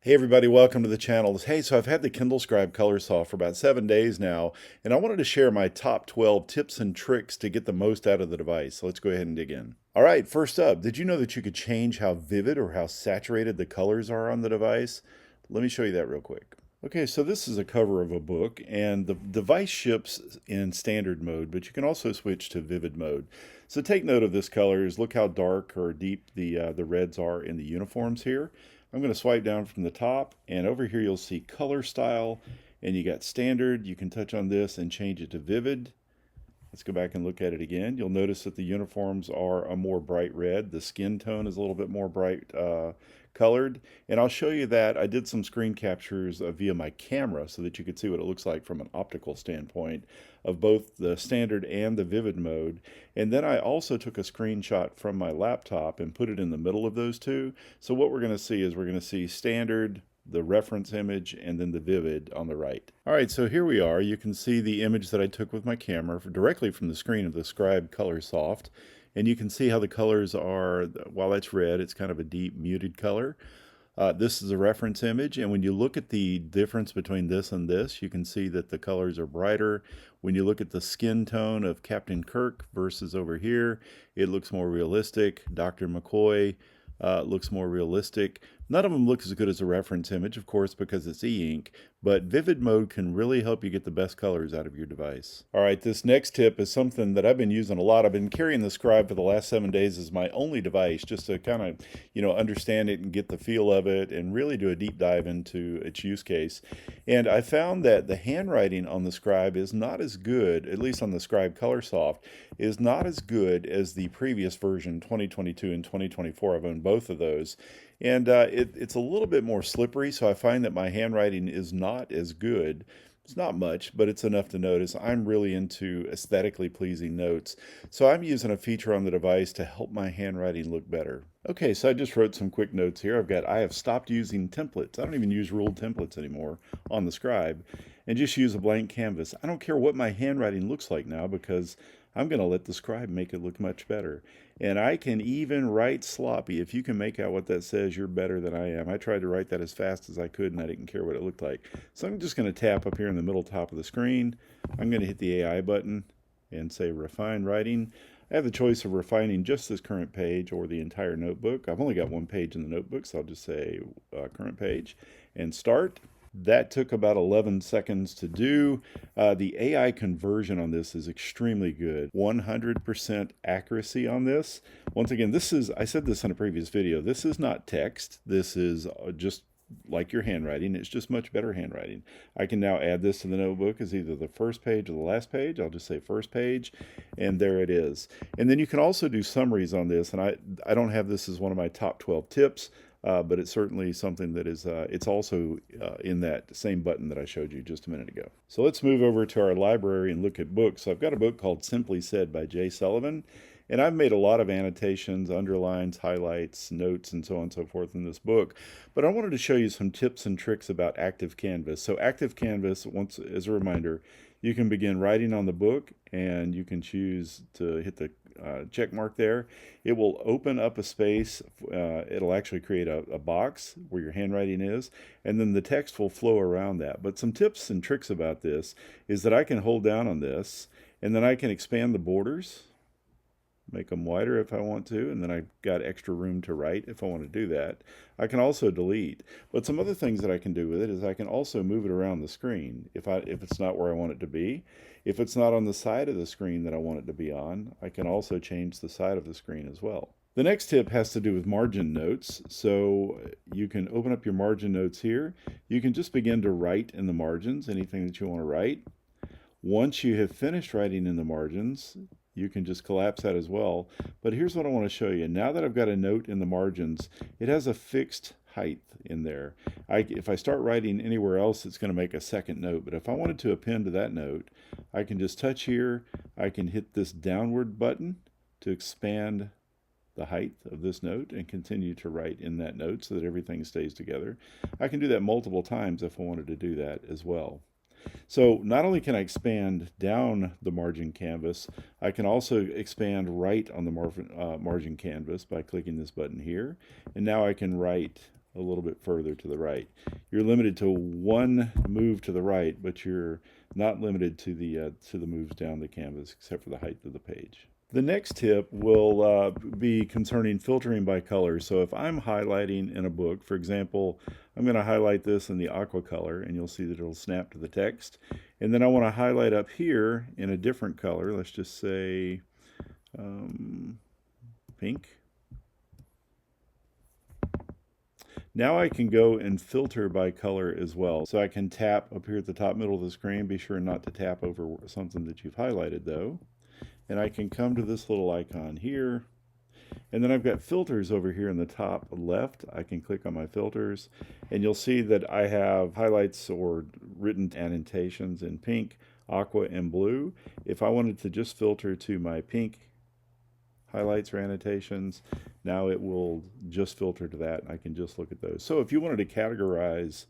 Hey everybody, welcome to the channel. Hey, so I've had the Kindle Scribe Colorsoft for about 7 days now, and I wanted to share my top 12 tips and tricks to get the most out of the device. So let's go ahead and dig in. All right, first up, did you know that you could change how vivid or how saturated the colors are on the device? Let me show you that real quick. Okay, so this is a cover of a book, and the device ships in standard mode, but you can also switch to vivid mode. So take note of this colors. Look how dark or deep the reds are in the uniforms here. I'm going to swipe down from the top, and over here you'll see color style, and you got standard. You can touch on this and change it to vivid. Let's go back and look at it again. You'll notice that the uniforms are a more bright red. The skin tone is a little bit more bright colored. And I'll show you that. I did some screen captures via my camera so that you could see what it looks like from an optical standpoint of both the standard and the vivid mode. And then I also took a screenshot from my laptop and put it in the middle of those two. So what we're going to see is we're going to see standard, the reference image, and then the vivid on the right. All right, so here we are. You can see the image that I took with my camera directly from the screen of the Scribe Colorsoft. And you can see how the colors are, while that's red, it's kind of a deep muted color. This is a reference image, and when you look at the difference between this and this, you can see that the colors are brighter. When you look at the skin tone of Captain Kirk versus over here, it looks more realistic. Dr. McCoy looks more realistic. None of them look as good as a reference image, of course, because it's e-ink, but vivid mode can really help you get the best colors out of your device. All right, this next tip is something that I've been using a lot. I've been carrying the Scribe for the last 7 days as my only device, just to kind of, understand it and get the feel of it and really do a deep dive into its use case. And I found that the handwriting on the Scribe is not as good, at least on the Scribe Colorsoft, is not as good as the previous version, 2022 and 2024. I've owned both of those. And it's a little bit more slippery, so I find that my handwriting is not as good. It's not much, but it's enough to notice. I'm really into aesthetically pleasing notes, so I'm using a feature on the device to help my handwriting look better. Okay, so I just wrote some quick notes here. I have stopped using templates. I don't even use ruled templates anymore on the Scribe, and just use a blank canvas. I don't care what my handwriting looks like now because I'm going to let the Scribe make it look much better. And I can even write sloppy. If you can make out what that says, you're better than I am. I tried to write that as fast as I could, and I didn't care what it looked like. So I'm just going to tap up here in the middle top of the screen. I'm going to hit the AI button and say Refine Writing. I have the choice of refining just this current page or the entire notebook. I've only got one page in the notebook, so I'll just say current page and start. That took about 11 seconds to do. The AI conversion on this is extremely good. 100% accuracy on this. Once again, I said this in a previous video, this is not text. This is just like your handwriting. It's just much better handwriting. I can now add this to the notebook as either the first page or the last page. I'll just say first page, and there it is. And then you can also do summaries on this, and I don't have this as one of my top 12 tips. But it's certainly something that is, it's also in that same button that I showed you just a minute ago. So let's move over to our library and look at books. So I've got a book called Simply Said by Jay Sullivan, and I've made a lot of annotations, underlines, highlights, notes, and so on and so forth in this book. But I wanted to show you some tips and tricks about Active Canvas. So Active Canvas, once as a reminder, you can begin writing on the book, and you can choose to hit the check mark there. It will open up a space. It'll actually create a box where your handwriting is, and then the text will flow around that. But some tips and tricks about this is that I can hold down on this, and then I can expand the borders, make them wider if I want to, and then I've got extra room to write if I want to do that. I can also delete. But some other things that I can do with it is I can also move it around the screen if it's not where I want it to be. If it's not on the side of the screen that I want it to be on, I can also change the side of the screen as well. The next tip has to do with margin notes. So you can open up your margin notes here. You can just begin to write in the margins, anything that you want to write. Once you have finished writing in the margins, you can just collapse that as well. But here's what I want to show you. Now that I've got a note in the margins, it has a fixed height in there. If I start writing anywhere else, it's going to make a second note. But if I wanted to append to that note, I can just touch here. I can hit this downward button to expand the height of this note and continue to write in that note so that everything stays together. I can do that multiple times if I wanted to do that as well. So not only can I expand down the margin canvas, I can also expand right on the margin canvas by clicking this button here. And now I can write a little bit further to the right. You're limited to one move to the right, but you're not limited to the moves down the canvas, except for the height of the page. The next tip will be concerning filtering by color. So if I'm highlighting in a book, for example, I'm going to highlight this in the aqua color, and you'll see that it'll snap to the text. And then I want to highlight up here in a different color. Let's just say pink. Now I can go and filter by color as well. So I can tap up here at the top middle of the screen. Be sure not to tap over something that you've highlighted though. And I can come to this little icon here. And then I've got filters over here in the top left. I can click on my filters and you'll see that I have highlights or written annotations in pink, aqua, and blue. If I wanted to just filter to my pink highlights or annotations, now it will just filter to that and I can just look at those. So if you wanted to categorize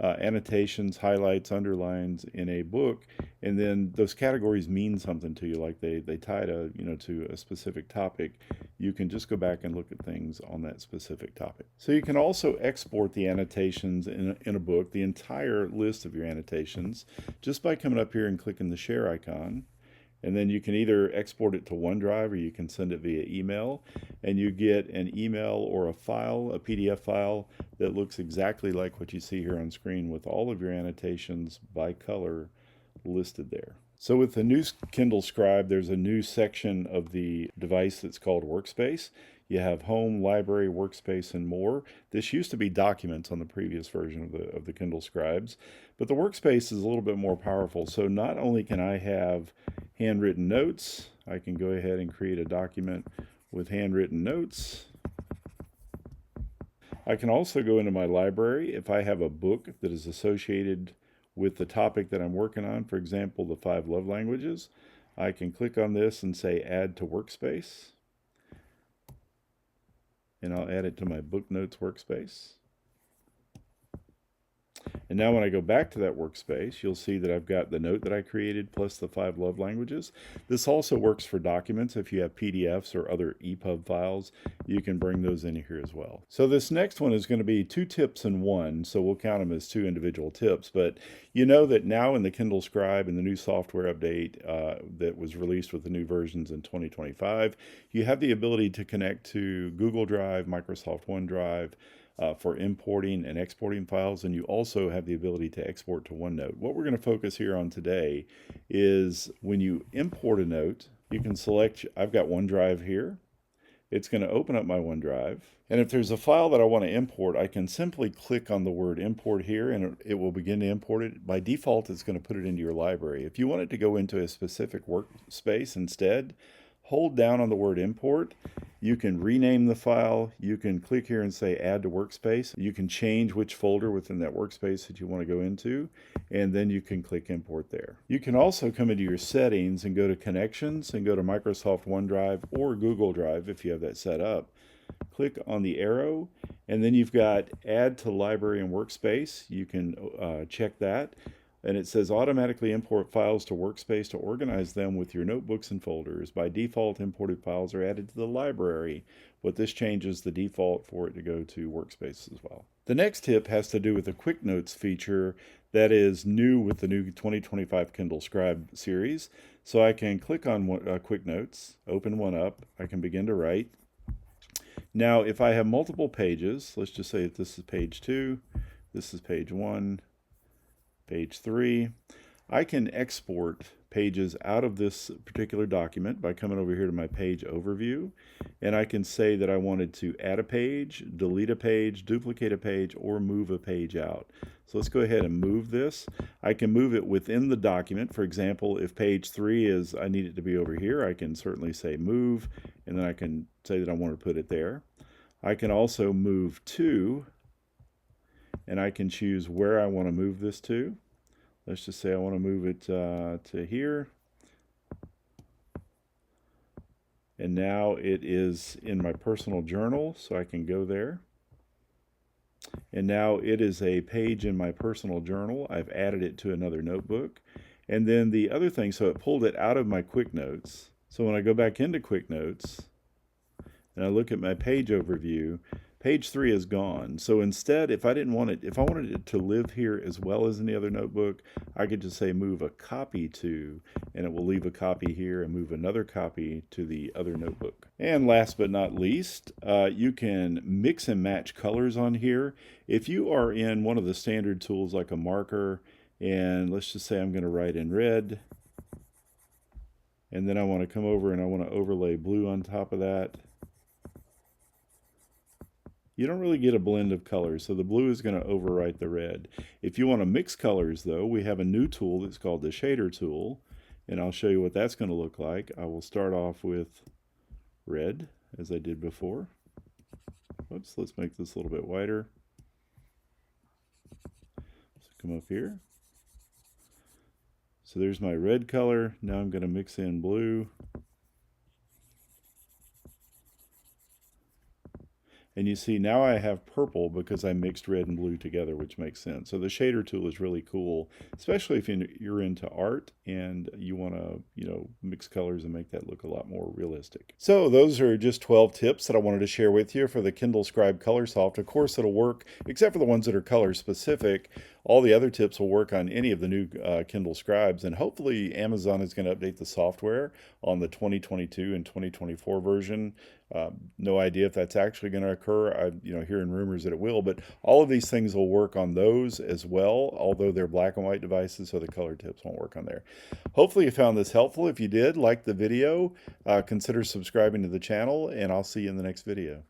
annotations, highlights, underlines in a book, and then those categories mean something to you, like they tie to, to a specific topic, you can just go back and look at things on that specific topic. So you can also export the annotations in a book, the entire list of your annotations, just by coming up here and clicking the share icon. And then you can either export it to OneDrive or you can send it via email, and you get an email or a file, a PDF file that looks exactly like what you see here on screen with all of your annotations by color listed there. So with the new Kindle Scribe, there's a new section of the device that's called Workspace. You have Home, Library, Workspace, and more. This used to be Documents on the previous version of the Kindle Scribes, but the Workspace is a little bit more powerful. So not only can I have handwritten notes, I can go ahead and create a document with handwritten notes. I can also go into my library if I have a book that is associated with the topic that I'm working on. For example, the 5 love languages. I can click on this and say add to Workspace. And I'll add it to my book notes workspace. And now when I go back to that workspace, you'll see that I've got the note that I created plus the 5 love languages. This also works for documents. If you have PDFs or other EPUB files, you can bring those in here as well. So this next one is going to be 2 tips in one, so we'll count them as 2 individual tips. But you know that now in the Kindle Scribe and the new software update that was released with the new versions in 2025, you have the ability to connect to Google Drive, Microsoft OneDrive, for importing and exporting files, and you also have the ability to export to OneNote. What we're going to focus here on today is when you import a note, you can select, I've got OneDrive here. It's going to open up my OneDrive, and if there's a file that I want to import, I can simply click on the word import here and it will begin to import it. By default, it's going to put it into your library. If you want it to go into a specific workspace instead, hold down on the word import. You can rename the file. You can click here and say add to workspace. You can change which folder within that workspace that you want to go into, and then you can click import there. You can also come into your settings and go to connections and go to Microsoft OneDrive or Google Drive if you have that set up. Click on the arrow, and then you've got add to library and workspace. You can check that. And it says automatically import files to Workspace to organize them with your notebooks and folders. By default, imported files are added to the library, but this changes the default for it to go to Workspace as well. The next tip has to do with the QuickNotes feature that is new with the new 2025 Kindle Scribe series. So I can click on QuickNotes, open one up, I can begin to write. Now, if I have multiple pages, let's just say that this is page 2, this is page 1, page 3. I can export pages out of this particular document by coming over here to my page overview, and I can say that I wanted to add a page, delete a page, duplicate a page, or move a page out. So let's go ahead and move this. I can move it within the document. For example, if page 3 is, I need it to be over here, I can certainly say move, and then I can say that I want to put it there. I can also move to, and I can choose where I want to move this to. Let's just say I want to move it to here. And now it is in my personal journal, so I can go there. And now it is a page in my personal journal. I've added it to another notebook. And then the other thing, so it pulled it out of my QuickNotes. So when I go back into QuickNotes and I look at my page overview, Page 3 is gone. So instead, if I didn't want it, if I wanted it to live here as well as in the other notebook, I could just say move a copy to, and it will leave a copy here and move another copy to the other notebook. And last but not least, you can mix and match colors on here. If you are in one of the standard tools like a marker, and let's just say I'm going to write in red, and then I want to come over and I want to overlay blue on top of that. You don't really get a blend of colors, so the blue is going to overwrite the red. If you want to mix colors, though, we have a new tool that's called the shader tool, and I'll show you what that's going to look like. I will start off with red, as I did before. Oops, let's make this a little bit wider. So come up here. So there's my red color. Now I'm going to mix in blue. And you see now I have purple because I mixed red and blue together, which makes sense. So the shader tool is really cool, especially if you're into art and you want to, mix colors and make that look a lot more realistic. So those are just 12 tips that I wanted to share with you for the Kindle Scribe Colorsoft. Of course, it'll work, except for the ones that are color specific. All the other tips will work on any of the new Kindle Scribes, and hopefully Amazon is going to update the software on the 2022 and 2024 version. No idea if that's actually going to occur. I'm hearing rumors that it will, but all of these things will work on those as well, although they're black and white devices, so the color tips won't work on there. Hopefully you found this helpful. If you did, like the video, consider subscribing to the channel, and I'll see you in the next video.